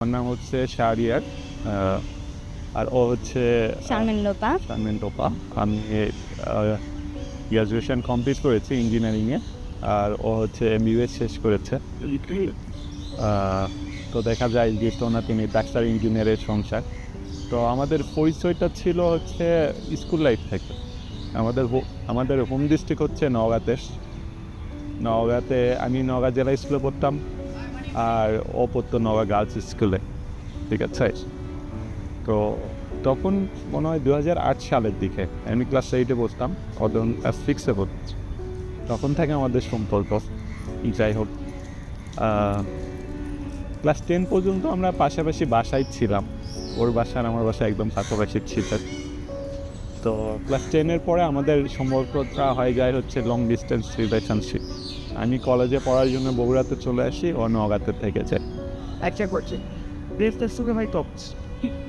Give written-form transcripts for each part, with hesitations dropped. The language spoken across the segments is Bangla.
আমার নাম হচ্ছে শাহরিয়ার, আর ও হচ্ছে শারমিন লোপা। আমি গ্র্যাজুয়েশন কমপ্লিট করেছি ইঞ্জিনিয়ারিংয়ে, আর ও হচ্ছে MBA শেষ করেছে। তো দেখা যায় যে তিনি ডাক্তার ইঞ্জিনিয়ারের সংসার। তো আমাদের পরিচয়টা ছিল হচ্ছে স্কুল লাইফ থেকে। আমাদের হোম ডিস্ট্রিক্ট হচ্ছে নওগাঁতে আমি নওগাঁ জেলা স্কুলে পড়তাম, আর ও পড়তো নওগাঁ গার্লস স্কুলে। ঠিক আছে। তো তখন মনে হয় 2008 সালের দিকে আমি ক্লাস 8-এ পড়তাম, তখন ক্লাস 6-এ পড়ছি। তখন থেকে আমাদের সম্পর্ক। যাই হোক, ক্লাস 10 পর্যন্ত আমরা পাশাপাশি বাসায় ছিলাম। ওর বাসা আর আমার বাসা একদম পাশাপাশি ছিল। তো ক্লাস 10-এর পরে আমাদের সম্পর্কটা হয়ে যায় হচ্ছে লং ডিস্টেন্স রিলেশনশিপ। আমি কলেজে পড়ার জন্য বগুড়াতে চলে আসি, ও নওগাঁতে থেকে যায়।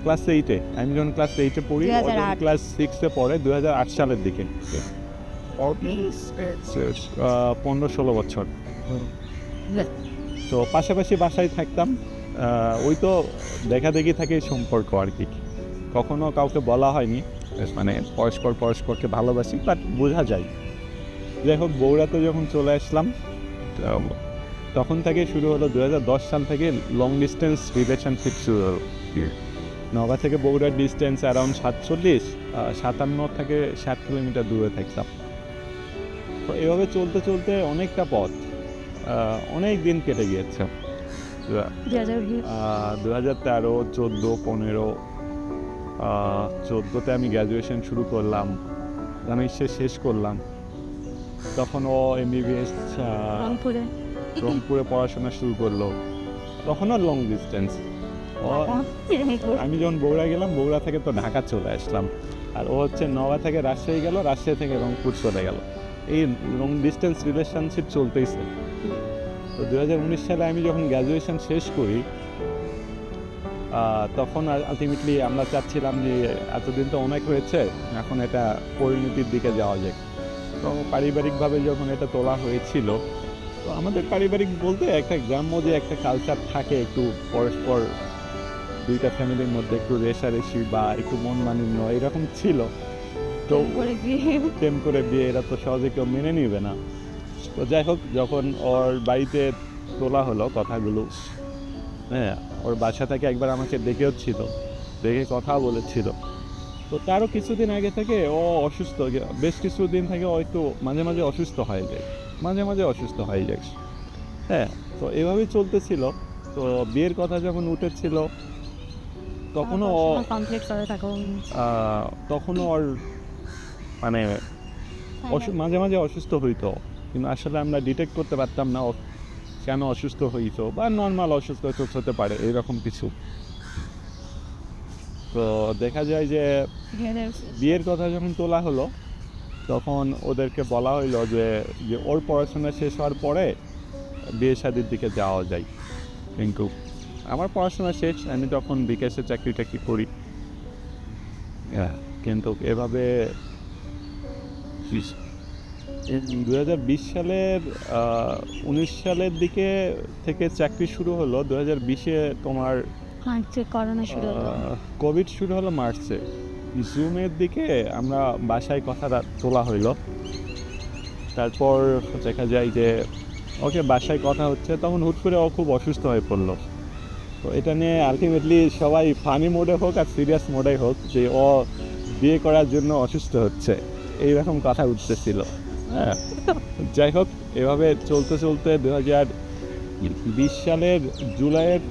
ক্লাস 8-এ আমি যখন ক্লাস 8-এ পড়ি, ক্লাস 6-এ পড়ে 2008 সালের দিকে। 15-16 বছর। তো পাশাপাশি বাসায় থাকতাম। ওই তো দেখা দেখি থাকে সম্পর্ক আর কি। কখনো কাউকে বলা হয়নি, মানে পরস্পরকে ভালোবাসি, বাট বোঝা যায়। যাই হোক, বগুড়াতে যখন চলে আসলাম তখন থেকে শুরু হলো 2010 সাল থেকে লং ডিস্টেন্স রিলেশনশিপ শুরু হলো। নওগাঁ থেকে বগুড়ার ডিস্টেন্স অ্যারাউন্ড 57 থেকে 60 কিলোমিটার দূরে থাকতাম। তো এভাবে চলতে চলতে অনেকটা পথ, অনেক দিন কেটে গিয়েছে। 2013, 14, 15, 14-তে আমি গ্র্যাজুয়েশন শুরু করলাম, আমি শেষ করলাম। তখন ও MBBS রংপুরে পড়াশোনা শুরু করলো। তখনও লং ডিস্টেন্স। আমি যখন বগুড়া গেলাম, বগুড়া থেকে তো ঢাকা চলে আসলাম, আর ও হচ্ছে নওগাঁ থেকে রাজশাহী গেল, রাজশাহী থেকে রংপুর চলে গেল। এই লং ডিস্টেন্স রিলেশনশিপ চলতেইছে। তো 2019 সালে আমি যখন গ্র্যাজুয়েশন শেষ করি, তখন আলটিমেটলি আমরা চাচ্ছিলাম যে এতদিন তো অনেক হয়েছে, এখন এটা পরিণতির দিকে যাওয়া যায়। তো পারিবারিকভাবে যখন এটা তোলা হয়েছিল, তো আমাদের পারিবারিক বলতে একটা গ্রাম্য যে একটা কালচার থাকে, একটু পরস্পর দুইটা ফ্যামিলির মধ্যে একটু রেশারেশি বা একটু মন মানিন্য এরকম ছিল। তো প্রেম করে বিয়ে, এরা তো সহজে কেউ মেনে নিবে না। তো যাই হোক, যখন ওর বাড়িতে তোলা হলো কথাগুলো, হ্যাঁ, ওর বাসা থেকে একবার আমাকে দেখে কথা বলেছিল। তো তারও কিছুদিন আগে থেকে ও অসুস্থ, বেশ কিছুদিন থেকে ও একটু মাঝে মাঝে অসুস্থ হয়ে যায়। হ্যাঁ, তো এভাবেই চলতেছিল। তো বিয়ের কথা যখন উঠেছিল, তখনও ওর মানে মাঝে মাঝে অসুস্থ হইতো, কিন্তু আসলে আমরা ডিটেক্ট করতে পারতাম না ও কেন অসুস্থ হইতো, বা নর্মাল অসুস্থ হতে পারে এরকম কিছু। তো দেখা যায় যে বিয়ের কথা যখন তোলা হলো, তখন ওদেরকে বলা হইলো যে ওর পড়াশোনা শেষ হওয়ার পরে বিয়ে শাদীর দিকে যাওয়া যায়। কিন্তু আমার পড়াশোনা শেষ, আমি তখন বিকাশে চাকরি করি। কিন্তু এভাবে 2020 সালের 19 সালের দিকে থেকে চাকরি শুরু হলো। 2020-এ তোমার কোভিড শুরু হলো মার্চে। জুনের দিকে আমরা বাসায় কথাটা তোলা হইলো। তারপর দেখা যায় যে ওকে বাসায় কথা হচ্ছে, তখন হুট করে ও খুব অসুস্থ হয়ে পড়লো। তো এটা নিয়ে আলটিমেটলি সবাই ফানি মোডে হোক আর সিরিয়াস মোডে হোক, যে ও বিয়ে করার জন্য অসুস্থ হচ্ছে, এইরকম কথা উঠতেছিল। হ্যাঁ, যাই হোক, এভাবে চলতে 2020 সালের জুলাইয়ের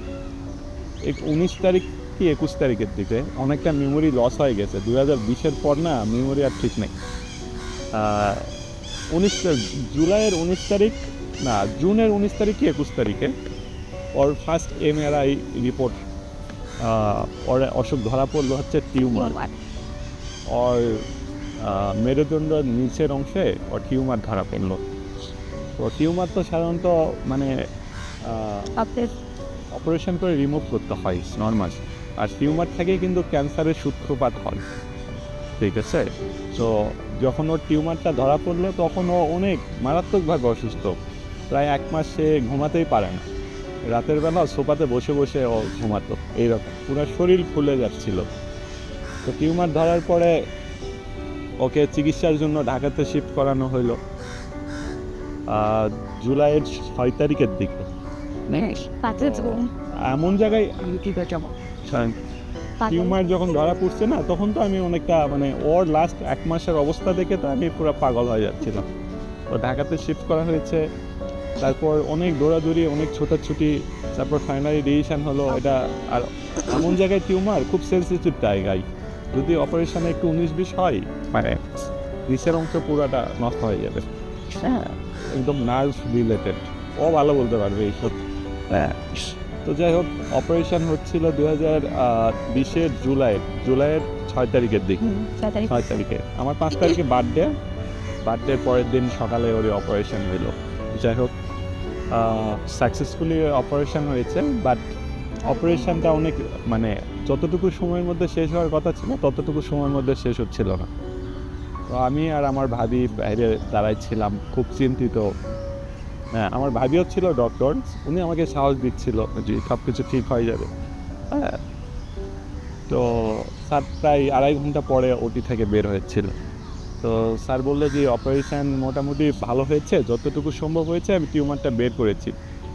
19 তারিখ কি 21 তারিখের দিকে অনেকটা মেমোরি লস হয়ে গেছে। 2020-এর পর না, মেমোরি আর ঠিক নেই। জুলাইয়ের 19 তারিখ না, জুনের 19 তারিখ কি 21 তারিখে ওর ফার্স্ট MRI রিপোর্ট, ওর অসুখ ধরা পড়লো হচ্ছে টিউমার। ওর মেরুদণ্ডের নিচের অংশে ওর টিউমার ধরা পড়লো। তো টিউমার তো সাধারণত মানে অপারেশন করে রিমুভ করতে হয় নর্মাল, আর টিউমার থেকে কিন্তু ক্যান্সারের সূত্রপাত হয়। ঠিক আছে। তো যখন ওর টিউমারটা ধরা পড়লো, তখন ও অনেক মারাত্মকভাবে অসুস্থ, প্রায় 1 মাস সে ঘুমাতেই পারে না। রাতের বেলা সোফাতে বসে বসে ও ঘুমাতো, এইরকম পুরো শরীর ফুলে যাচ্ছিল। তো টিউমার ধরার পরে ওকে চিকিৎসার জন্য ঢাকাতে শিফট করানো হলো জুলাইয়ের 6 তারিখের দিকে। এমন জায়গায় টিউমার যখন ধরা পড়ছে না, তখন তো আমি অনেকটা মানে ওর লাস্ট 1 মাসের অবস্থা দেখে তো আমি পুরো পাগল হয়ে যাচ্ছিলাম। তো ঢাকাতে শিফট করা হয়েছে, তারপর অনেক দৌড়াদৌড়ি, অনেক ছোটাছুটি, তারপর ফাইনালি ডিসিশন হলো এটা। আর এমন জায়গায় টিউমার খুব সেন্সিটিভ জায়গায়, যদি অপারেশনে একটু 19-20 হয় মানে নিচের অংশ পুরোটা নষ্ট হয়ে যাবে। হ্যাঁ, একদম নার্ভ রিলেটেড, ও ভালো বলতে পারবে এইসব। তো যাই হোক, অপারেশন হচ্ছিল 2020-এর জুলাইয়ের 6 তারিখের দিকে। 6 তারিখে আমার 5 তারিখে বার্থডের পরের দিন সকালে ওর অপারেশন হলো। যাই হোক, সাকসেসফুলি অপারেশন হয়েছে, বাট অপারেশনটা অনেক মানে যতটুকু সময়ের মধ্যে শেষ হওয়ার কথা ছিল ততটুকু সময়ের মধ্যে শেষ হচ্ছিল না। তো আমি আর আমার ভাবি বাইরে দাঁড়াইছিলাম, খুব চিন্তিত। হ্যাঁ, আমার ভাবিও ছিল ডক্টর, উনি আমাকে সাহস দিচ্ছিল যে সব কিছু ঠিক হয়ে যাবে। হ্যাঁ, তো স্যার প্রায় 2.5 ঘন্টা পরে ওটি থেকে বের হয়েছিল। তো স্যার বললো যে অপারেশান মোটামুটি ভালো হয়েছে, যতটুকু সম্ভব হয়েছে আমি টিউমারটা বের করেছি।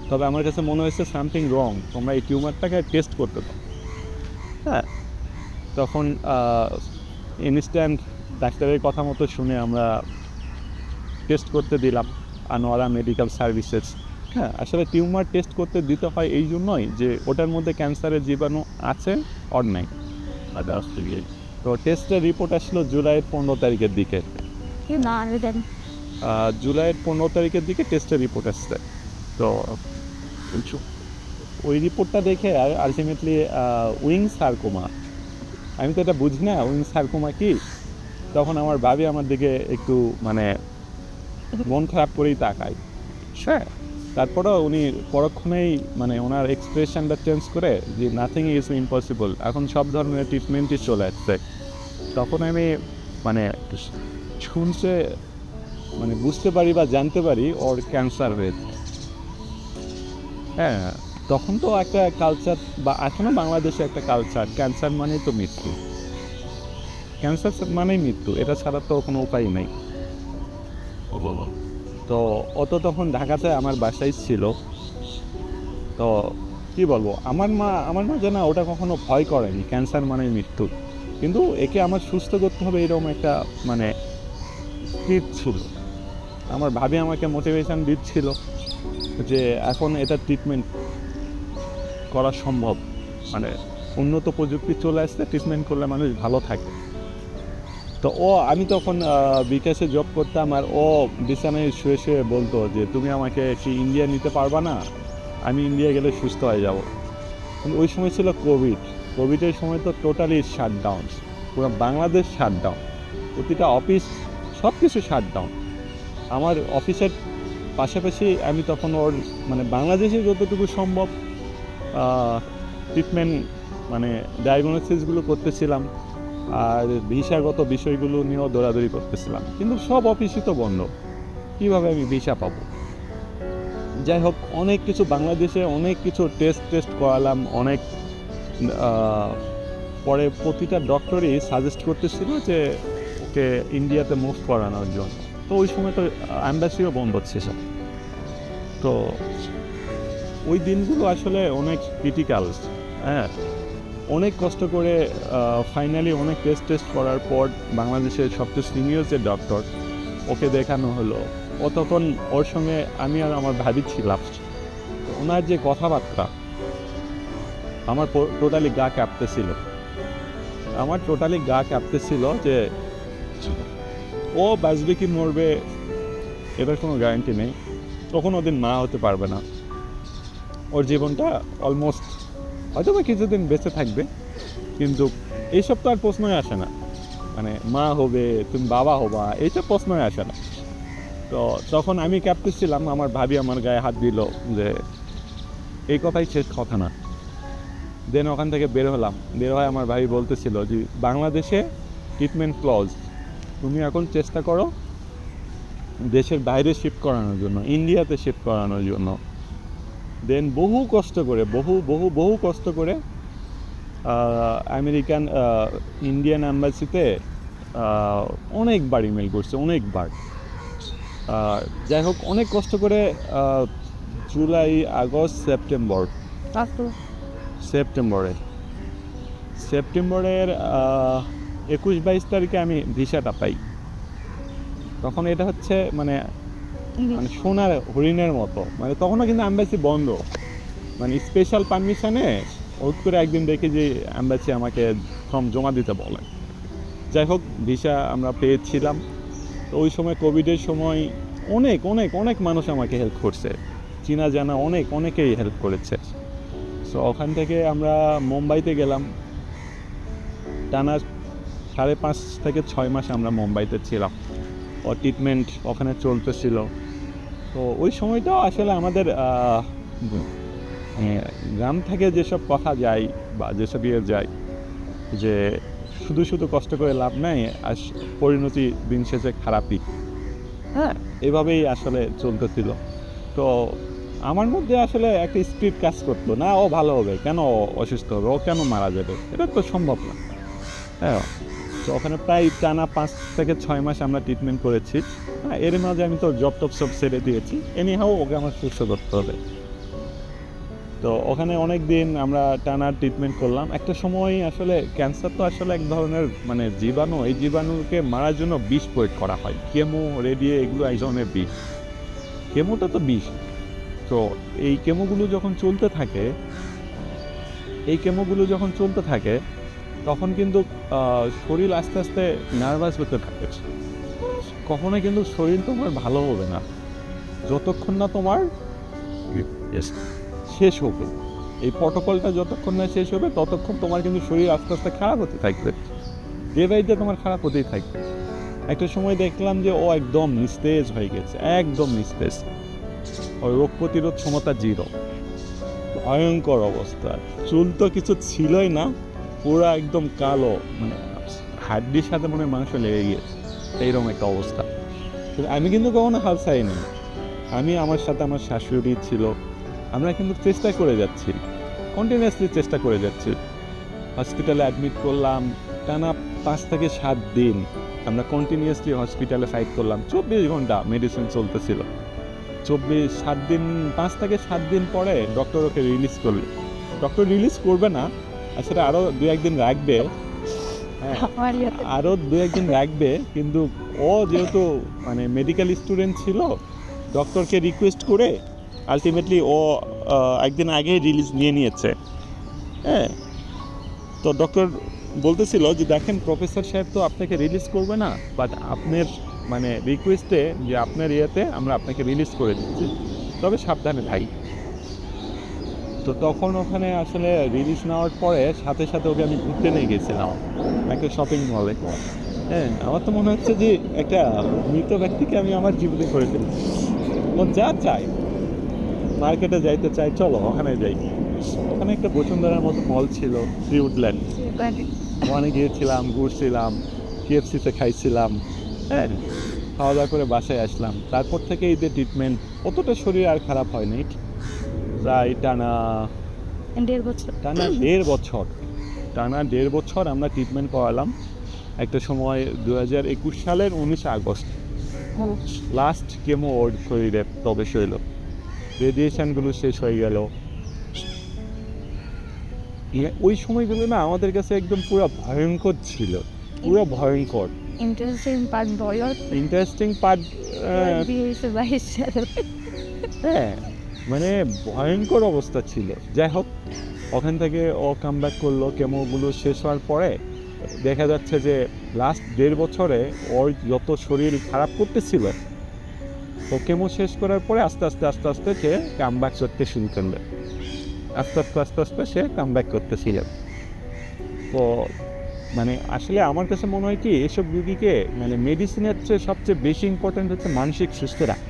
তবে আমার কাছে মনে হয়েছে সামথিং রং, তোমরা এই টিউমারটাকে টেস্ট করতে দাও। হ্যাঁ, তখন ইনস্ট্যান্ট ডাক্তারের কথা মতো শুনে আমরা টেস্ট করতে দিলাম আনোয়ারা মেডিকেল সার্ভিসেস। হ্যাঁ, আসলে টিউমার টেস্ট করতে দিতে হয় এই জন্যই যে ওটার মধ্যে ক্যান্সারের জীবাণু আছে অর নাই। তো টেস্টের রিপোর্ট আসলো জুলাইয়ের 15 তারিখের দিকে। জুলাইয়ের 15 তারিখের দিকে টেস্টের রিপোর্ট আসছে। তো ওই রিপোর্টটা দেখে আলটিমেটলি উইং সার্কোমা, আমি তো এটা বুঝি না উইং সার্কোমা কি। তখন আমার ভাবি আমার দিকে একটু মানে মন খারাপ করেই তাকায়। হ্যাঁ, তারপরেও উনি পরক্ষণেই মানে ওনার এক্সপ্রেশনটা চেঞ্জ করে যে নাথিং ইজ ইম্পসিবল, এখন সব ধরনের ট্রিটমেন্টই চলে আসছে। তখন আমি মানে শুনছে মানে বুঝতে পারি বা জানতে পারি ওর ক্যান্সার হয়েছে। হ্যাঁ, তখন তো একটা কালচার বা এখনও বাংলাদেশে একটা কালচার, ক্যান্সার মানেই তো মৃত্যু, ক্যান্সার মানেই মৃত্যু, এটা ছাড়া তো কোনো উপায় নেই। তো ও তো তখন ঢাকাতে আমার বাসায় ছিল। তো কি বলবো, আমার মা যেন ওটা কখনো ভয় করেনি, ক্যান্সার মানেই মৃত্যু। কিন্তু একে আমার সুস্থ করতে হবে এরকম একটা মানে স্পিরিট ছিল। আমার ভাবি আমাকে মোটিভেশন দিচ্ছিল যে এখন এটা ট্রিটমেন্ট করা সম্ভব, মানে উন্নত প্রযুক্তি চলে আসছে, ট্রিটমেন্ট করলে মানুষ ভালো থাকে। তো আমি তখন বিকাশে জব করতাম, আর ও বিছানায় শুয়ে শুয়ে বলতো যে তুমি আমাকে কি ইন্ডিয়া নিতে পারবা না, আমি ইন্ডিয়া গেলে সুস্থ হয়ে যাব। কিন্তু ওই সময় ছিল কোভিডের সময় তো টোটালি শাটডাউন, পুরো বাংলাদেশ শাটডাউন, প্রতিটা অফিস সব কিছু শাটডাউন। আমার অফিসের পাশাপাশি আমি তখন ওর মানে বাংলাদেশে যতটুকু সম্ভব ট্রিটমেন্ট মানে ডায়াগনোসিসগুলো করতেছিলাম, আর ভিসাগত বিষয়গুলো নিয়েও দৌড়াদৌড়ি করতেছিলাম। কিন্তু সব অফিসই তো বন্ধ, কীভাবে আমি ভিসা পাবো? যাই হোক, অনেক কিছু বাংলাদেশে অনেক কিছু টেস্ট করালাম, অনেক পরে প্রতিটা ডক্টরই সাজেস্ট করতেছিল যে ওকে ইন্ডিয়াতে মুভ করানোর জন্য। তো ওই সময় তো অ্যাম্বাসিও বন্ধ ছিল। তো ওই দিনগুলো আসলে অনেক ক্রিটিক্যাল। হ্যাঁ, অনেক কষ্ট করে ফাইনালি অনেক টেস্ট করার পর বাংলাদেশের সবচেয়ে সিনিয়র যে ডক্টর, ওকে দেখানো হলো। ও তখন ওর সঙ্গে আমি আর আমার ভাবি ছিলাম। ওনার যে কথাবার্তা, আমার টোটালি গা কাঁপতেছিল যে ও বাঁচবে কি মরবে এটার কোনো গ্যারান্টি নেই, তখন ওদিন মা হতে পারবে না, ওর জীবনটা অলমোস্ট হয়তো বা কিছুদিন বেঁচে থাকবে, কিন্তু এইসব তো আর প্রশ্নই আসে না, মানে মা হবে তুমি বাবা হবা এইসব প্রশ্নই আসে না। তো তখন আমি কাঁপতেছিলাম, আমার ভাবি আমার গায়ে হাত দিল যে এই কথাই শেষ কথা না। দেন ওখান থেকে বের হয়ে আমার ভাবি বলতেছিল যে বাংলাদেশে ট্রিটমেন্ট ক্লোজ, তুমি এখন চেষ্টা করো দেশের বাইরে শিফট করানোর জন্য, ইন্ডিয়াতে শিফট করানোর জন্য। দেন বহু কষ্ট করে বহু কষ্ট করে আমেরিকান ইন্ডিয়ান অ্যাম্বাসিতে অনেকবার ইমেল করছে, অনেকবার। যাই হোক, অনেক কষ্ট করে জুলাই, আগস্ট, সেপ্টেম্বরের 21-22 তারিখে আমি ভিসাটা পাই। তখন এটা হচ্ছে মানে সোনার হরিণের মতো, মানে তখনও কিন্তু অ্যাম্বাসি বন্ধ, মানে স্পেশাল পারমিশনে হুট করে একদিন দেখি যে অ্যাম্বাসি আমাকে ফর্ম জমা দিতে বলে। যাই হোক, ভিসা আমরা পেয়েছিলাম। তো ওই সময় কোভিডের সময় অনেক মানুষ আমাকে হেল্প করছে, চেনা জানা অনেকেই হেল্প করেছে। সো ওখান থেকে আমরা মুম্বাইতে গেলাম। টানা 5.5 থেকে 6 মাস আমরা মুম্বাইতে ছিলাম। ট্রিটমেন্ট ওখানে চলতেছিল। তো ওই সময়টাও আসলে আমাদের গ্রাম থেকে যেসব কথা যায় বা যেসব যায় যে শুধু কষ্ট করে লাভ নাই, আর পরিণতি দিন শেষে খারাপই। হ্যাঁ, এভাবেই আসলে চলতেছিল। তো আমার মধ্যে আসলে একটা স্পিরিট কাজ করতো না, ও ভালো হবে কেন, অসুস্থ হবে, ও কেন মারা যাবে, এটা তো সম্ভব না। হ্যাঁ, তো ওখানে প্রায় টানা 5 থেকে 6 মাস আমরা ট্রিটমেন্ট করেছি। হ্যাঁ, এর মাঝে আমি তো জব টপ সব ছেড়ে দিয়েছি, এনিহাও ওকে আমার সুস্থ করতে হবে। তো ওখানে অনেক দিন আমরা টানা ট্রিটমেন্ট করলাম। একটা সময় আসলে ক্যান্সার তো আসলে এক ধরনের মানে জীবাণু, এই জীবাণুকে মারার জন্য বিষ প্রয়োগ করা হয়, কেমো, রেডিয়ে, এগুলো এক ধরনের বিষ। কেমোটা তো বিষ। তো এই কেমোগুলো যখন চলতে থাকে তখন কিন্তু শরীর আস্তে আস্তে নার্ভাস হতে থাকে। কখনোই কিন্তু শরীর তোমার ভালো হবে না যতক্ষণ না তোমার শেষ হবে। এই প্রটোকলটা যতক্ষণ না শেষ হবে ততক্ষণ তোমার কিন্তু শরীর আস্তে আস্তে খারাপ হতে থাকবে, ডে বাই ডে তোমার খারাপ হতেই থাকবে। একটা সময় দেখলাম যে ও একদম নিস্তেজ হয়ে গেছে, একদম নিস্তেজ। ওই রোগ প্রতিরোধ ক্ষমতা 0, ভয়ঙ্কর অবস্থা। চুল তো কিছু ছিলই না, পুরো একদম কালো, মানে হাড্ডির সাথে মনে মাংস লেগে গিয়েছে, এইরকম একটা অবস্থা। আমি কিন্তু কখনো হাল ছাড়িনি। আমি, আমার সাথে আমার শাশুড়ি ছিল, আমরা কিন্তু চেষ্টা করে যাচ্ছি, কন্টিনিউয়াসলি চেষ্টা করে যাচ্ছি। হসপিটালে অ্যাডমিট করলাম, টানা 5 থেকে 7 দিন আমরা কন্টিনিউয়াসলি হসপিটালে ফাইট করলাম। 24 ঘন্টা মেডিসিন চলতেছিল। 7 দিন, 5 থেকে 7 দিন পরে ডক্টর ওকে রিলিজ করবে। ডক্টর রিলিজ করবে না, আসলে আরও 2-1 দিন রাখবে। হ্যাঁ, আরও 2-1 দিন রাখবে, কিন্তু ও যেহেতু মানে মেডিকেল স্টুডেন্ট ছিল, ডক্টরকে রিকোয়েস্ট করে আলটিমেটলি ও একদিন আগেই রিলিজ নিয়েছে। হ্যাঁ, তো ডক্টর বলতেছিল যে দেখেন প্রফেসর সাহেব তো আপনাকে রিলিজ করবে না, বাট আপনার মানে রিকোয়েস্টে যে আপনার ইয়েতে আমরা আপনাকে রিলিজ করে দিচ্ছি, তবে সাবধানে থাকি। তো তখন ওখানে আসলে রিলিজ নেওয়ার পরে সাথে ওকে আমি ঘুরতে নিয়ে গেছিলাম একটা শপিং মলে। হ্যাঁ, আমার তো মনে হচ্ছে যে একটা মৃত ব্যক্তিকে আমি আমার জীবনে করে ফেলেছি। ও যা চাই, মার্কেটে যাইতে চাই, চলো ওখানে যাই। ওখানে একটা বসুন্ধরার মতো মল ছিল, ফ্রিউডল্যান্ড, ওখানে গিয়েছিলাম, ঘুরছিলাম, KFC-তে খাইছিলাম। হ্যাঁ, খাওয়া দাওয়া করে বাসায় আসলাম। তারপর থেকে এই যে ট্রিটমেন্ট, অতটা শরীর আর খারাপ হয়নি। প্রায় টানা 1.5 বছর আমরা ট্রিটমেন্ট করালাম। একটা সময় 2021 সালের 19 আগস্ট লাস্ট কেমো ওর শরীরে প্রবেশ হইল, রেডিয়েশনগুলো শেষ হয়ে গেল। ওই সময়গুলো না আমাদের কাছে একদম পুরো ভয়ঙ্কর ছিল, পুরো ভয়ঙ্কর। ইন্টারেস্টিং পার্ট হ্যাঁ, মানে ভয়ঙ্কর অবস্থা ছিল। যাই হোক, ওখান থেকে ও কাম ব্যাক করলো। কেমোগুলো শেষ হওয়ার পরে দেখা যাচ্ছে যে লাস্ট 1.5 বছরে ওর যত শরীর খারাপ করতেছিল, ও কেমো শেষ করার পরে আস্তে আস্তে সে কাম ব্যাক করতে শুরু করলো। আস্তে আস্তে সে কাম ব্যাক করতেছিল। তো মানে আসলে আমার কাছে মনে হয় কি, এসব রুগীকে মানে মেডিসিনের চেয়ে সবচেয়ে বেশি ইম্পর্টেন্ট হচ্ছে মানসিক সুস্থ রাখা।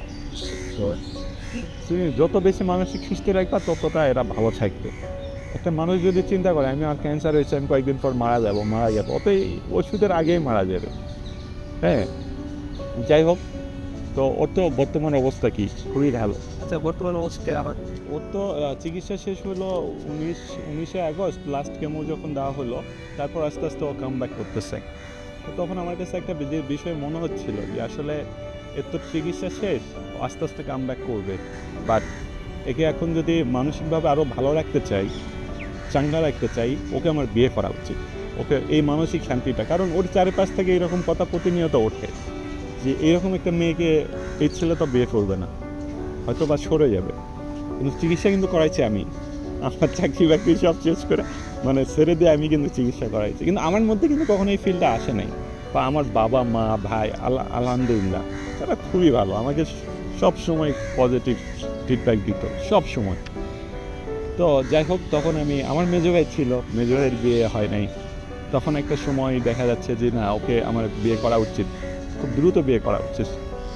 তুমি যত বেশি মানসিক সুস্থ রাখবা ততটা এরা ভালো থাকবে। একটা মানুষ যদি চিন্তা করে আমি আর ক্যান্সার হয়েছে, আমি কয়েকদিন পর মারা যাবো, অতই ওষুধের আগেই মারা যাবে। হ্যাঁ, যাই হোক, তো ওর তো বর্তমান অবস্থা কি, খুবই ভালো। আচ্ছা, বর্তমান অবস্থা আবার ওর তো চিকিৎসা শেষ হলো 19শে আগস্ট, লাস্ট কেমো যখন দেওয়া হলো, তারপর আস্তে আস্তে ও কাম ব্যাক করতেছে। তো তখন আমার কাছে একটা বিষয় মনে হচ্ছিল যে আসলে এর তো চিকিৎসা শেষ, ও আস্তে আস্তে কাম ব্যাক করবে, বাট একে এখন যদি মানসিকভাবে আরও ভালো রাখতে চাই, চাঙ্গা রাখতে চাই, ওকে আমার বিয়ে করা উচিত। ওকে এই মানসিক শান্তিটা, কারণ ওর চারিপাশ থেকে এরকম কথা প্রতিনিয়ত ওঠে যে এরকম একটা মেয়েকে এই ছেলে তো বিয়ে করবে না, হয়তো বা সরে যাবে। কিন্তু চিকিৎসা কিন্তু করাইছি আমি, আমার চাকরি বাকরি সব শেষ করে মানে ছেড়ে দিয়ে আমি কিন্তু চিকিৎসা করাইছি, কিন্তু আমার মধ্যে কিন্তু কখনো এই ফিলটা আসে নাই। বা আমার বাবা মা ভাই আলহামদুলিল্লাহ তারা খুবই ভালো, আমাকে সব সময় পজিটিভ ফিডব্যাক দিত সব সময়। তো যাই হোক, তখন আমি আমার মেজো ভাই ছিল, মেজো ভাইয়ের বিয়ে হয় নাই। তখন একটা সময় দেখা যাচ্ছে যে না, ওকে আমার বিয়ে করা উচিত, খুব দ্রুত বিয়ে করা উচিত।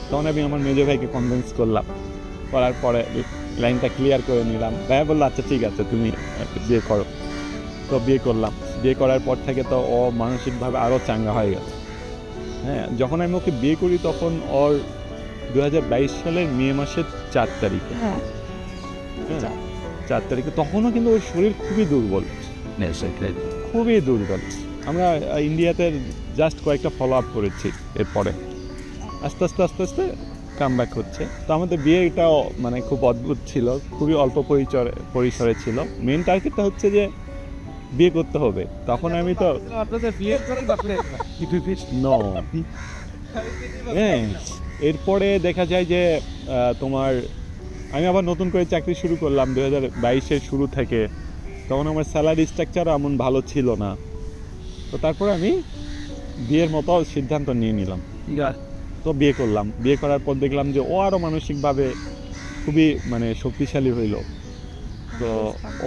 তখন আমি আমার মেজো ভাইকে কনভিন্স করলাম, করার পরে লাইনটা ক্লিয়ার করে নিলাম। ভাইয়া বললো আচ্ছা ঠিক আছে তুমি বিয়ে করো। তো বিয়ে করলাম, বিয়ে করার পর থেকে তো ও মানসিকভাবে আরও চাঙ্গা হয়ে গেল। হ্যাঁ, যখন আমি ওকে বিয়ে করি তখন ওর 2022 সালের মে মাসের 4 তারিখে, হ্যাঁ 4 তারিখে, তখনও কিন্তু ওর শরীর খুবই দুর্বল, খুবই দুর্বল। আমরা ইন্ডিয়াতে জাস্ট কয়েকটা ফলো আপ করেছি, এরপরে আস্তে আস্তে আস্তে আস্তে কাম ব্যাক হচ্ছে। তো আমাদের বিয়েটাও মানে খুব অদ্ভুত ছিল, খুবই অল্প পরিসরে ছিল। মেন টার্গেটটা হচ্ছে যে বিয়ে করতে হবে। তখন আমি তো আপনাদের বিয়ের পরে বাপরে নো, হ্যাঁ, এরপরে দেখা যায় যে তোমার আমি আবার নতুন করে চাকরি শুরু করলাম 2022-এর শুরু থেকে। তখন আমার স্যালারি স্ট্রাকচারও এমন ভালো ছিল না। তো তারপরে আমি বিয়ের মতো সিদ্ধান্ত নিয়ে নিলাম। তো বিয়ে করলাম, বিয়ে করার পর দেখলাম যে ও আরও মানসিকভাবে খুবই মানে শক্তিশালী হইল। তো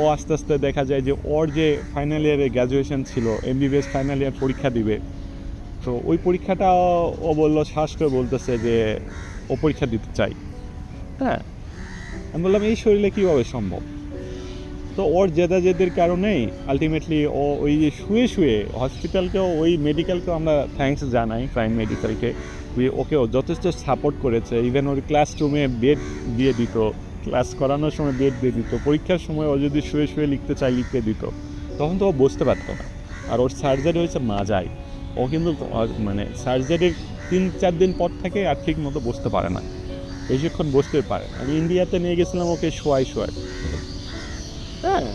ও আস্তে আস্তে দেখা যায় যে ওর যে ফাইনাল ইয়ারে গ্র্যাজুয়েশন ছিল, MBBS ফাইনাল ইয়ার পরীক্ষা দিবে। তো ওই পরীক্ষাটা ও বললো, শ্বাস করে বলতেছে যে ও পরীক্ষা দিতে চাই। হ্যাঁ, আমি বললাম এই শরীরে কীভাবে সম্ভব? তো ওর জেদাজেদের কারণেই আলটিমেটলি ও ওই যে শুয়ে শুয়ে হসপিটালকেও, ওই মেডিকেলকেও আমরা থ্যাঙ্কস জানাই, প্রাইম মেডিকেলকে। ওকেও যথেষ্ট সাপোর্ট করেছে। ইভেন ওর ক্লাসরুমে বেড দিয়ে দিত, ক্লাস করানোর সময় বেড দিয়ে দিত, পরীক্ষার সময় ও যদি শুয়ে শুয়ে লিখতে চাই লিখতে দিত। তখন তো ও বুঝতে পারতো না। আর ওর সার্জারি হয়েছে মাজায়, ও কিন্তু মানে সার্জারির 3-4 দিন পর থেকে আর ঠিক মতো বসতে পারে না, বেশিক্ষণ বসতে পারে না। আমি ইন্ডিয়াতে নিয়ে গেছিলাম ওকে শোয়াই। হ্যাঁ,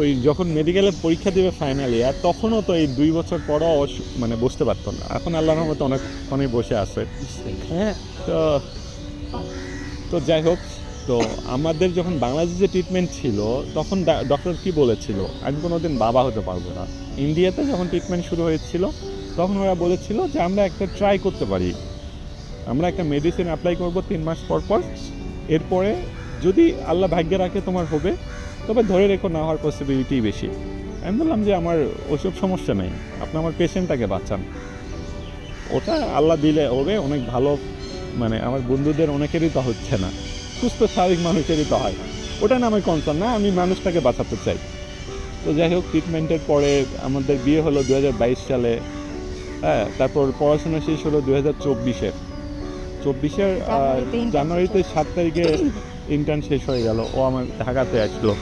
ওই যখন মেডিকেলে পরীক্ষা দেবে ফাইনালি, আর তখনও তো এই 2 বছর পরও মানে বসতে পারতো না। এখন আল্লাহর রহমতে অনেকক্ষণই বসে আছে। হ্যাঁ, তো যাই হোক, তো আমাদের যখন বাংলাদেশে ট্রিটমেন্ট ছিল তখন ডক্টর কি বলেছিল, আমি কোনোদিন বাবা হতে পারবো না। ইন্ডিয়াতে যখন ট্রিটমেন্ট শুরু হয়েছিল তখন ওরা বলেছিল যে আমরা একটা ট্রাই করতে পারি, আমরা একটা মেডিসিন অ্যাপ্লাই করবো 3 মাস পর পর, এরপরে যদি আল্লাহ ভাগ্যে রাখে তোমার হবে, তবে ধরে রেখো না হওয়ার পসিবিলিটি বেশি। আমি বললাম যে আমার ওসব সমস্যা নেই, আপনি আমার পেশেন্টটাকে বাঁচান, ওটা আল্লাহ দিলে হবে। অনেক ভালো, মানে আমার বন্ধুদের অনেকেরই তো হচ্ছে না, সুস্থ স্বাভাবিক মানুষেরই তো হয়, ওটা না আমার কনসার্ন না, আমি মানুষটাকে বাঁচাতে চাই। তো যাই হোক, ট্রিটমেন্টের পরে আমাদের বিয়ে হলো 2022 সালে। হ্যাঁ, তারপর পড়াশোনা শেষ হলো 2024-এর জানুয়ারিতে 7 তারিখে ইন্টার্ন শেষ হয়ে গেল। ও আমার ঢাকাতে আসলো।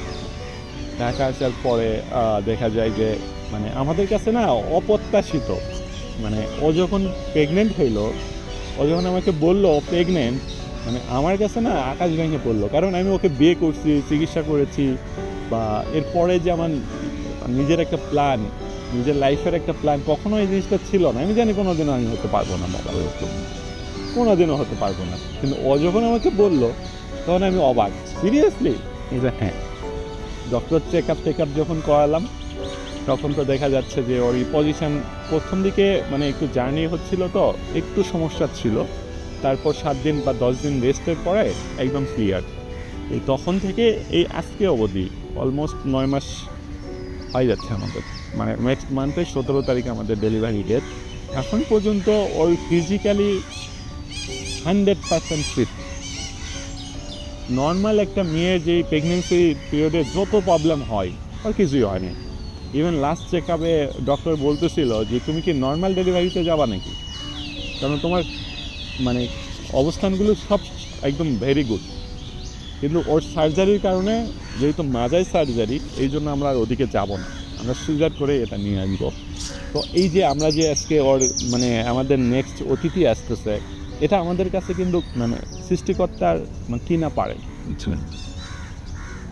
ঢাকা আসার পরে দেখা যায় যে মানে আমাদের কাছে না অপ্রত্যাশিত, মানে ও যখন প্রেগনেন্ট হইলো, ও যখন আমাকে বললো প্রেগনেন্ট, মানে আমার কাছে না আকাশ ভেঙে পড়লো। কারণ আমি ওকে বিয়ে করছি, চিকিৎসা করেছি, বা এরপরে যে আমার নিজের একটা প্ল্যান, নিজের লাইফের একটা প্ল্যান, কখনো এই জিনিসটা ছিল না। আমি জানি কোনোদিনও আমি হতে পারবো না, কোনোদিনও হতে পারবো না। কিন্তু ও যখন আমাকে বললো তখন আমি অবাক, সিরিয়াসলি। হ্যাঁ, ডক্টর চেক আপ যখন করালাম তখন তো দেখা যাচ্ছে যে ওর পজিশন প্রথম দিকে মানে একটু জার্নি হচ্ছিল, তো একটু সমস্যা ছিল। তারপর 7 দিন বা 10 দিন রেস্টের পরে একদম ক্লিয়ার। এই তখন থেকে এই আজকে অবধি অলমোস্ট 9 মাস হয়ে যাচ্ছে আমাদের, মানে নেক্সট মান্থে 17 তারিখে আমাদের ডেলিভারি ডেট। এখন পর্যন্ত ওর ফিজিক্যালি 100% ফিট। নর্মাল একটা মেয়ের যেই প্রেগনেন্সি পিরিয়ডে যত প্রবলেম হয় আর কিছুই হয়নি। ইভেন লাস্ট চেক আপে ডক্টর বলতেছিল যে তুমি কি নর্মাল ডেলিভারিতে যাবা নাকি, কারণ তোমার মানে অবস্থানগুলো সব একদম ভেরি গুড। কিন্তু ওর সার্জারির কারণে যেহেতু মাজায় সার্জারি, এই জন্য আমরা আর ওদিকে যাব না, আমরা সিজার করে এটা নিয়ে আসবো। তো এই যে আমরা যে আজকে ওর মানে আমাদের নেক্সট অতিথি আসতেছে, এটা আমাদের কাছে কিন্তু মানে সৃষ্টিকর্তার কি না পারে, বুঝছেন?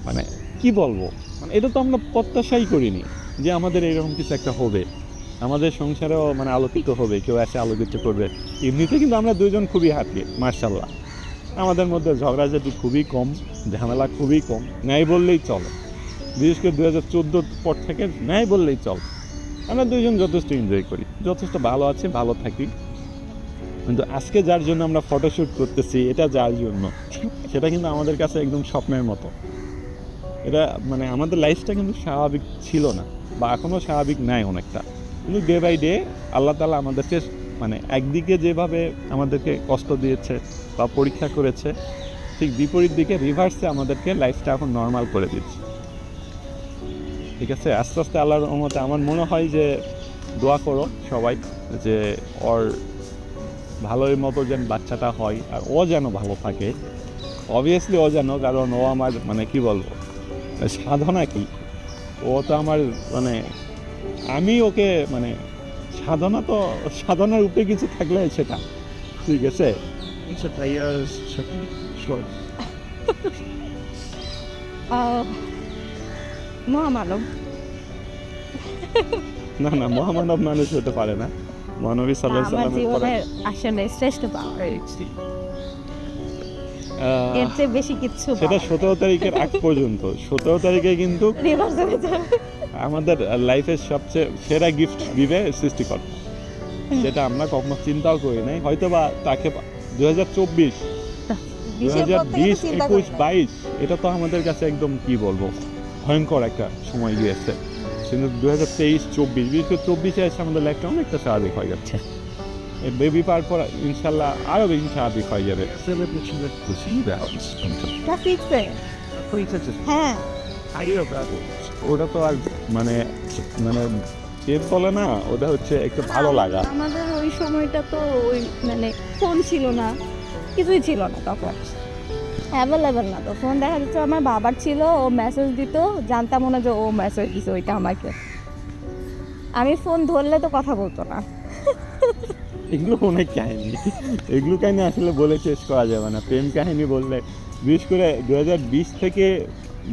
মানে কি বলবো, মানে এটা তো আমরা প্রত্যাশাই করিনি যে আমাদের এরকম কিছু একটা হবে, আমাদের সংসারেও মানে আলোকিত হবে, কেউ এসে আলোকিত করবে। এমনিতে কিন্তু আমরা দুইজন খুবই হ্যাপি, মার্শাল্লাহ। আমাদের মধ্যে ঝগড়াঝাটি খুবই কম, ঝামেলা খুবই কম, ন্যায় বললেই চলে। বিশেষ করে 2014 পর থেকে ন্যায় বললেই চল। আমরা দুইজন যথেষ্ট এনজয় করি, যথেষ্ট ভালো আছি, ভালো থাকি। কিন্তু আজকে যার জন্য আমরা ফটোশ্যুট করতেছি, এটা যার জন্য, সেটা কিন্তু আমাদের কাছে একদম স্বপ্নের মতো। এটা মানে আমাদের লাইফটা কিন্তু স্বাভাবিক ছিল না, বা এখনও স্বাভাবিক নাই অনেকটা। কিন্তু ডে বাই ডে আল্লাহ তাআলা আমাদেরকে মানে একদিকে যেভাবে আমাদেরকে কষ্ট দিয়েছে বা পরীক্ষা করেছে, ঠিক বিপরীত দিকে রিভার্সে আমাদেরকে লাইফটা এখন নর্মাল করে দিচ্ছে। ঠিক আছে, আস্তে আস্তে আল্লাহর রহমতে আমার মনে হয় যে দোয়া করো সবাই যে ওর ভালোর মতো যেন বাচ্চাটা হয়, আর ও যেন ভালো থাকে। অবভিয়াসলি ও যেন, কারণ ও আমার মানে কি বলবো, সাধনা কি, ও তো আমার মানে আমি ওকে মানে সাধনা, তো সাধনার উপরে কিছু থাকলে সেটা ঠিক আছে। মহামানব। না না, মহামানব মানুষ হতে পারে না, মহানবী সাল্লাল্লাহু আলাইহি আমার ওয়াসাল্লামের পরে জীবনের আসলে শ্রেষ্ঠ পাওয়া, এর চেয়ে বেশি কিচ্ছু সেটা 17 তারিখের আগ পর্যন্ত। 17 তারিখে কিন্তু রিভার্স হয়ে যাবে। আমাদের লাইফের সবচেয়ে সেরা গিফট দিবে সৃষ্টিকর্তা, যেটা আমরা কখনো চিন্তাও করি নাই। হয়তো বা তাকে 2024, 2020, 21, 22 এটা তো আমাদের কাছে একদম কি বলবো ভয়ঙ্কর একটা সময় গিয়েছে। কিন্তু 2023, 24, বিশেষ করে 24-এ এসে আমাদের লাইফটা অনেকটা স্বাভাবিক হয়ে যাচ্ছে। এই বেবি পাওয়ার পর ইনশাল্লাহ আরও বেশি স্বাভাবিক হয়ে যাবে। হ্যাঁ, ওটা তো আর মানে মানে কে বলে না, ওটা হচ্ছে একটু ভালো লাগা। আমাদের ওই সময়টা তো ওই মানে ফোন ছিল না, কিছুই ছিল না তখন, অ্যাভেলেবেল না। তো ফোন দেখা যাচ্ছে আমার বাবার ছিল, ও মেসেজ দিত, জানতাম না যে ও মেসেজ দিছে ওইটা আমাকে। আমি ফোন ধরলে তো কথা বলতো না। এগুলো অনেক কাহিনী, এগুলো কাহিনী আসলে বলে শেষ করা যাবে না। প্রেম কাহিনী বললে, বিশেষ করে 2020 থেকে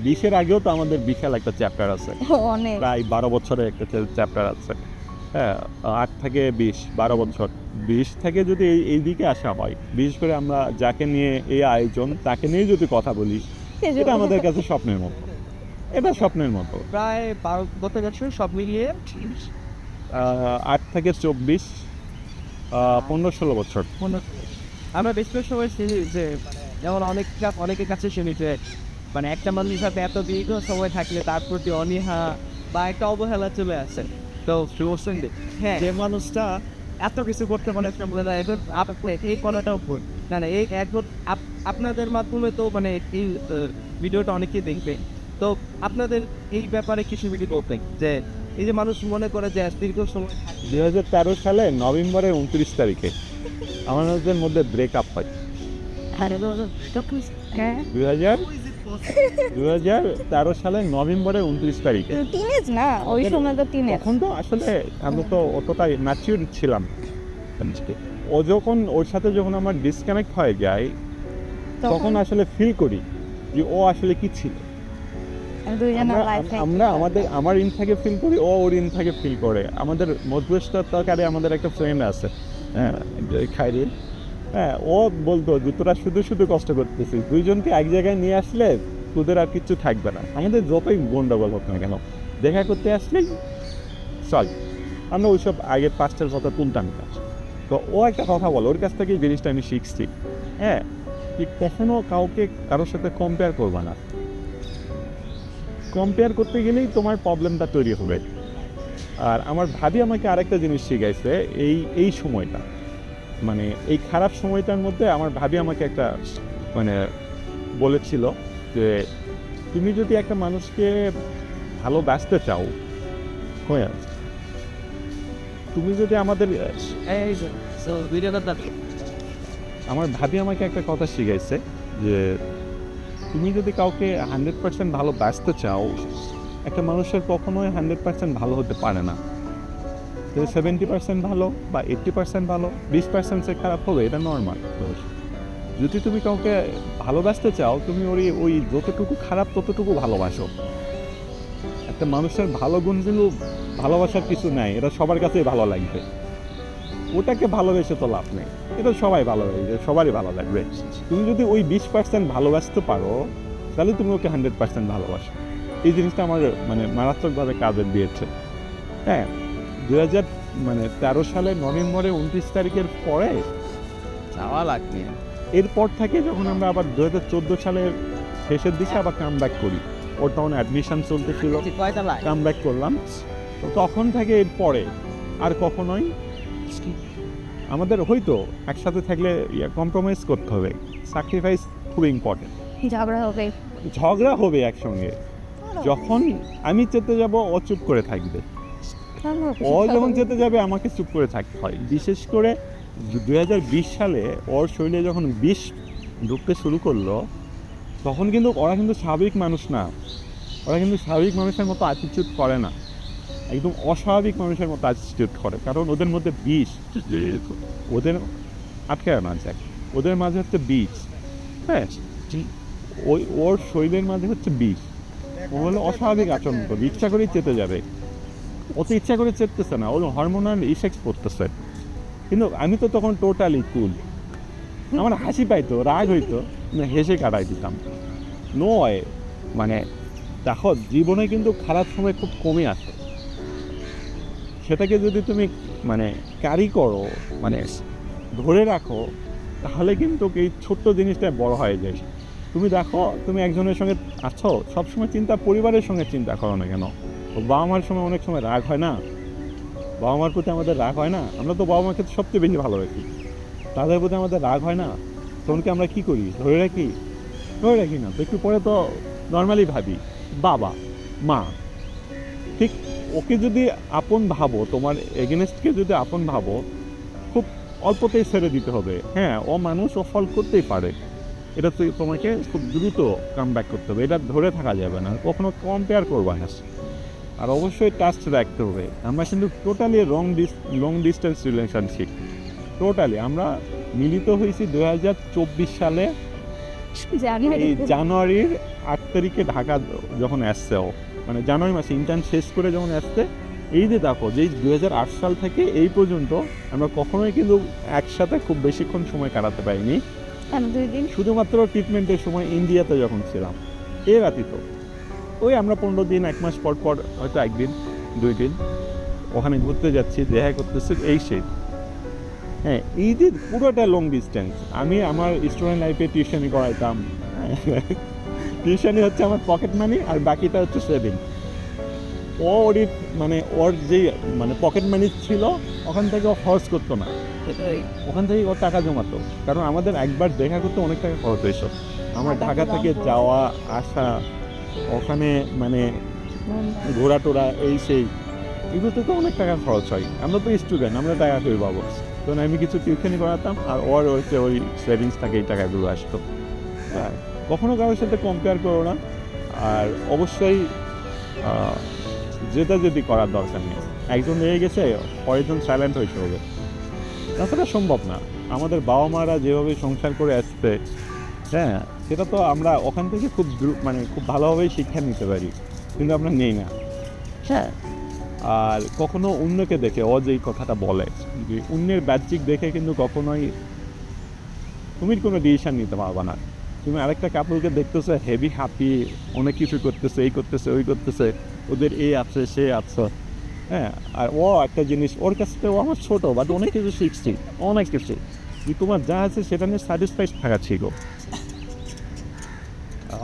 20-এর আগেও তো আমাদের বিশাল একটা চ্যাপ্টার আছে, অনেক, প্রায় 12 বছরের একটা চ্যাপ্টার আছে। হ্যাঁ, 8 থেকে 20, 12 বছর। 20 থেকে যদি এই দিকে আসা হয়, বিশেষ করে আমরা যাকে নিয়ে এই আয়োজন, তাকে নিয়ে যদি কথা বলি, এটা আমাদের কাছে স্বপ্নের মতো, এটা স্বপ্নের মতো। প্রায় 12 বছর গেছে সব মিলিয়ে 8 থেকে 24, 15-16 বছর। আমরা বেশ কিছু সময় শুনি যে যেমন অনেকের কাছে শুনি যে মানে একটা মানুষ হিসাবে এত দীর্ঘ সময় থাকলে তার প্রতি অনীহা বা একটা অবহেলা চলে আসে। তো হ্যাঁ, যে মানুষটা এত কিছু করতে পারে বলে না, এখন এই কলাটাও ভুল না, না এই এখন আপনাদের মাধ্যমে তো মানে এই ভিডিওটা অনেকেই দেখবে। তো আপনাদের এই ব্যাপারে কিছু ভিডিও করতেন যে এই যে মানুষ মনে করে যে দীর্ঘ সময় 2013 সালে নভেম্বরের 29 তারিখে আমাদের মধ্যে ব্রেকআপ হয়। হ্যাঁ, 2013 সালে নভেম্বরের 29 তারিখে। টিনেজ না, ওই সময় তো টিনেজ। তখন তো আসলে আমরা তো অতটাই ম্যাচিউর ছিলাম। ও যখন ওর সাথে যখন আমার ডিসকানেক্ট হয়ে যায়, তখন আসলে ফিল করি যে ও আসলে কি ছিল। আমরা আমার ইন থেকে ফিল করি, ও ওর ইন থেকে ফিল করে। আমাদের মধ্যস্থতাকারে আমাদের একটা ফ্রেন্ড আছে, হ্যাঁ, খাইরি। হ্যাঁ, ও বলতো যে তোরা শুধু শুধু কষ্ট করতেছিস, দুইজনকে এক জায়গায় নিয়ে আসলে তোদের আর কিছু থাকবে না। আমাদের যতই গন্ডগোল হোক না কেন, দেখা করতে আসলেই চল, আমরা ওইসব আগের পাস্টের কথা তুলতাম না। তো ও একটা কথা বলে, ওর কাছ থেকে এই জিনিসটা আমি শিখছি। হ্যাঁ, তুই কখনো কাউকে কারোর সাথে কম্পেয়ার করবা না। কম্পেয়ার করতে গেলেই তোমার প্রবলেমটা তৈরি হবে। আর আমার ভাবি আমাকে আরেকটা জিনিস শিখাইছে, এই সময়টা মানে এই খারাপ সময়টার মধ্যে আমার ভাবি আমাকে একটা মানে বলেছিল যে তুমি যদি একটা মানুষকে ভালোবাসতে চাও, হ্যাঁ, তুমি যদি আমার ভাবি আমাকে একটা কথা শিখাইছে যে তুমি যদি কাউকে 100% ভালো বাঁচতে চাও, একটা মানুষের কখনোই 100% ভালো হতে পারে না। 70% ভালো বা 80% ভালো, 20% সে খারাপ হবে, এটা নর্মাল। যদি তুমি কাউকে ভালোবাসতে চাও, তুমি ওই যতটুকু খারাপ ততটুকু ভালোবাসো। একটা মানুষের ভালো গুণগুলো ভালোবাসার কিছু নাই, এটা সবার কাছেই ভালো লাগবে। ওটাকে ভালোবেসে তো লাভ নেই, এটা সবাই ভালোবাসবে, সবারই ভালো লাগবে। তুমি যদি ওই 20% ভালোবাসতে পারো, তাহলে তুমি ওকে 100% ভালোবাসো। এই জিনিসটা আমার মারাত্মকভাবে কাজে দিয়েছে। হ্যাঁ, 2013 সালের নভেম্বরে 29 তারিখের পরে যাওয়া লাগবে। এরপর থেকে যখন আমরা আবার 2014 সালের শেষের দিকে আবার কাম ব্যাক করি, ওর তখন অ্যাডমিশন চলতেছিল, কয়টা লাখ কাম ব্যাক করলাম। তো তখন থেকে এরপরে আর কখনোই আমাদের হয়তো একসাথে থাকলে কম্প্রোমাইজ করতে হবে, স্যাক্রিফাইস খুব ইম্পর্টেন্ট। ঝগড়া হবে একসঙ্গে। যখন আমি চেতে যাব, ও চুপ করে থাকবে, ও যখন চেতে যাবে আমাকে চুপ করে থাকতে হয়। বিশেষ করে 2020 সালে ওর শরীরে যখন বিষ ঢুকতে শুরু করলো, তখন কিন্তু ওরা কিন্তু স্বাভাবিক মানুষ না, ওরা কিন্তু স্বাভাবিক মানুষের মতো অ্যাটিটিউড করে না, একদম অস্বাভাবিক মানুষের মতো অ্যাটিটিউড করে। কারণ ওদের মধ্যে বিষ, ওদের আটকে না যাক, ওদের মাঝে হচ্ছে বিষ। হ্যাঁ, ওর শরীরের মাঝে হচ্ছে বিষ। ও হলো অস্বাভাবিক আচরণ করবে, ইচ্ছা করেই চেতে যাবে। ও তো ইচ্ছা করে চেতেছে না, ওর হরমোনাল ইফেক্ট পড়তেছে। কিন্তু আমি তো তখন টোটালি কুল, আমার হাসি পাইতো, রাগ হইতো, হেসে কাটাই দিতাম। নয় দেখো, জীবনে কিন্তু খারাপ সময় খুব কমই আসে। সেটাকে যদি তুমি ক্যারি করো, ধরে রাখো, তাহলে কিন্তু এই ছোট্ট জিনিসটা বড় হয়ে যায়। তুমি দেখো, তুমি একজনের সঙ্গে আছো, সবসময় পরিবারের সঙ্গে চিন্তা করো না কেন? বাবা মার সময় অনেক সময় রাগ হয় না? বাবা মার প্রতি আমাদের রাগ হয় না? আমরা তো বাবা মাকে সবচেয়ে বেশি ভালোবাসি, তাদের প্রতি আমাদের রাগ হয় না? তখন কি আমরা কী করি? ধরে রাখি না তো, একটু পরে তো নর্মালি ভাবি বাবা মা। ঠিক ওকে যদি আপন ভাবো, তোমার এগেনস্টকে যদি আপন ভাবো, খুব অল্পতেই ছেড়ে দিতে হবে। হ্যাঁ, ও মানুষ, ও ফল করতেই পারে, এটা তো তোমাকে খুব দ্রুত কাম ব্যাক করতে হবে, এটা ধরে থাকা যাবে না, কখনো কম্পেয়ার করবা না। আর অবশ্যই টাস্ট রাখতে হবে। আমরা কিন্তু totally long distance relationship, totally আমরা মিলিত হয়েছি 2024 সালে এই জানুয়ারির 8 তারিখে ঢাকা যখন আসছে। ও জানুয়ারি মাসে ইন্টার্ন শেষ করে যখন আসছে, এই যে দেখো, যে 2008 সাল থেকে এই পর্যন্ত আমরা কখনোই কিন্তু একসাথে খুব বেশিক্ষণ সময় কাটাতে পারিনি। শুধুমাত্র ট্রিটমেন্টের সময় ইন্ডিয়াতে যখন ছিলাম, এর ব্যতীত ওই আমরা 15 দিন 1 মাস পর পর হয়তো 1 দিন 2 দিন ওখানে ঘুরতে যাচ্ছি, দেখা করতেছি, এই সেই। হ্যাঁ, এই যে পুরোটা লং ডিস্টেন্স। আমি আমার স্টুডেন্ট লাইফে টিউশনি করাইতাম, টিউশনি হচ্ছে আমার পকেট মানি, আর বাকিটা হচ্ছে সেভিং। ওর যে পকেট মানি ছিল, ওখান থেকে ও খরচ করতো না, ওখান থেকে ওর টাকা জমাতো। কারণ আমাদের একবার দেখা করতে অনেক টাকা খরচ হয়েছে। আমার ঢাকা থেকে যাওয়া আসা, ওখানে ঘোরা টোরা, এই সেই, এগুলোতে তো অনেক টাকা খরচ হয়। আমরা তো স্টুডেন্ট, আমরা টাকা করে পাবো। তখন আমি কিছু টিউশনি করাতাম, আর ওর হচ্ছে ওই সেভিংস থেকে এই টাকাগুলো আসতো। হ্যাঁ, কখনো কারোর সাথে কম্পেয়ার করো না। আর অবশ্যই যেটা যদি করার দরকার নেই, একজন রয়ে গেছে, কয়েকজন সাইলেন্ট হয়েছে হবে, তাছাড়া সম্ভব না। আমাদের বাবা মারা যেভাবে সংসার করে আসছে, হ্যাঁ, সেটা তো আমরা ওখান থেকে খুব খুব ভালোভাবেই শিক্ষা নিতে পারি, কিন্তু আমরা নেই না। হ্যাঁ, আর কখনো অন্যকে দেখে ও যেই কথাটা বলে, অন্যের বাহ্যিক দেখে কিন্তু কখনোই তুমি কোনো ডিসিশন নিতে পারবে না। তুমি আরেকটা কাপড়কে দেখতেছো হেভি হ্যাপি, অনেক কিছু করতেছে, এই করতেছে, ওই করতেছে, ওদের এই আছে, সে আছে। হ্যাঁ, আর ও একটা জিনিস, ওর কাছ থেকে ও আমার ছোটো, বাট অনেক কিছু শিখছি, অনেক কিছু। তোমার যা আছে সেটা নিয়ে স্যাটিসফাইড থাকা ছিল।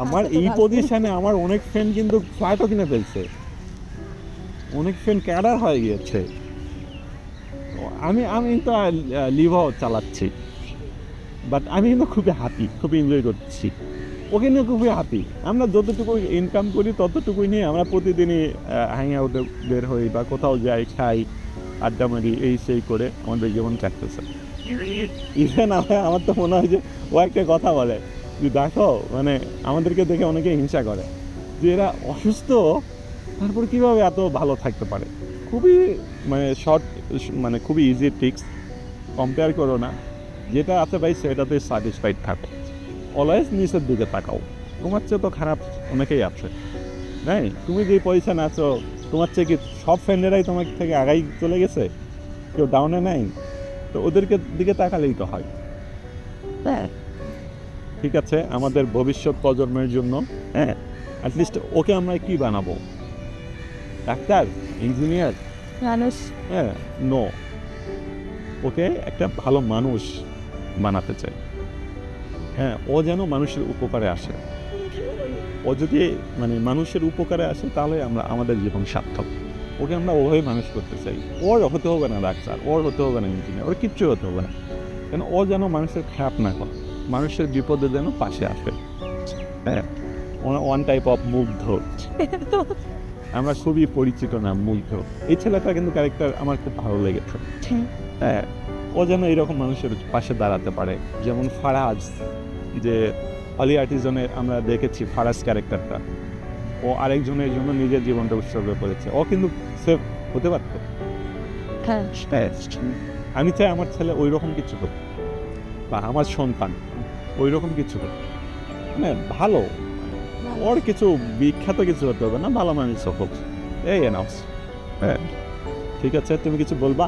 আমার এই পজিশনে আমার অনেক ফ্রেন্ড কিন্তু ফ্ল্যাটও কিনে ফেলছে, অনেক ফ্রেন্ড ক্যাডার হয়ে গিয়েছে। আমি তো লিভাও চালাচ্ছি, বাট আমি কিন্তু খুবই হ্যাপি, খুবই এনজয় করছি, ওকে নিয়ে খুবই হ্যাপি। আমরা যতটুকু ইনকাম করি ততটুকুই নিয়ে আমরা প্রতিদিনই হ্যাং আউটে বের হই বা কোথাও যাই, খাই, আড্ডা মারি, এই সেই করে আমাদের জীবন কাটতেছে। ইভেন আমার তো মনে হয় যে ও একটা কথা বলে, যে দেখো মানে আমাদেরকে দেখে অনেকে হিংসা করে যে এরা অসুস্থ তারপর কিভাবে এত ভালো থাকতে পারে। খুবই মানে মানে খুবই ইজি ট্রিক্স, কম্পেয়ার করো না, যেটা আছে ভাই সেটাতে স্যাটিসফাইড থাকো, অলওয়েজ নিচের দিকে তাকাও। তোমার চেয়ে তো খারাপ অনেকেই আছে, নাই তুমি যে পজিশন আছো তোমার চেয়ে কি সব ফ্রেন্ডেরাই তোমার থেকে আগাই চলে গেছে, কেউ ডাউনে নাই, তো ওদেরকে দিকে তাকালেই তো হয়। হ্যাঁ ঠিক আছে, আমাদের ভবিষ্যৎ প্রজন্মের জন্য হ্যাঁ অ্যাটলিস্ট ওকে আমরা কি বানাবো, ডাক্তার, ইঞ্জিনিয়ার? মানুষ। হ্যাঁ নো, ওকে একটা ভালো মানুষ বানাতে চাই। হ্যাঁ ও যেন মানুষের উপকারে আসে, ও যদি মানে মানুষের উপকারে আসে তাহলে আমরা আমাদের জীবন সার্থক। ওকে আমরা ওভাবে মানুষ করতে চাই। ওর হতে হবে না ডাক্তার, ওর হতে হবে না ইঞ্জিনিয়ার, ওর কিচ্ছু হতে হবে না, কেন ও যেন মানুষের খারাপ না করে, মানুষের বিপদে যেন পাশে আসে। হ্যাঁ ওয়ান টাইপ অফ মুগ্ধ, আমরা খুবই পরিচিত না মুগ্ধ, এই ছেলেটা কিন্তু ক্যারেক্টার আমার খুব ভালো লেগেছে। হ্যাঁ ও যেন এরকম মানুষের পাশে দাঁড়াতে পারে, যেমন ফারাজ, যে অলি আর্টিজনের আমরা দেখেছি ফারাজ ক্যারেক্টারটা, ও আরেকজনের জন্য নিজের জীবনটা উৎসর্গ করেছে, ও কিন্তু সেফ হতে পারত। হ্যাঁ আমি চাই আমার ছেলে ওই রকম কিছু হোক, বা আমার সন্তান ওই রকম কিছু হোক, মানে ভালো, ওর কিছু বিখ্যাত কিছু হতে হবে না, ভালো মানুষ হোক, এই এনাফ। হ্যাঁ ঠিক আছে, তুমি কিছু বলবা?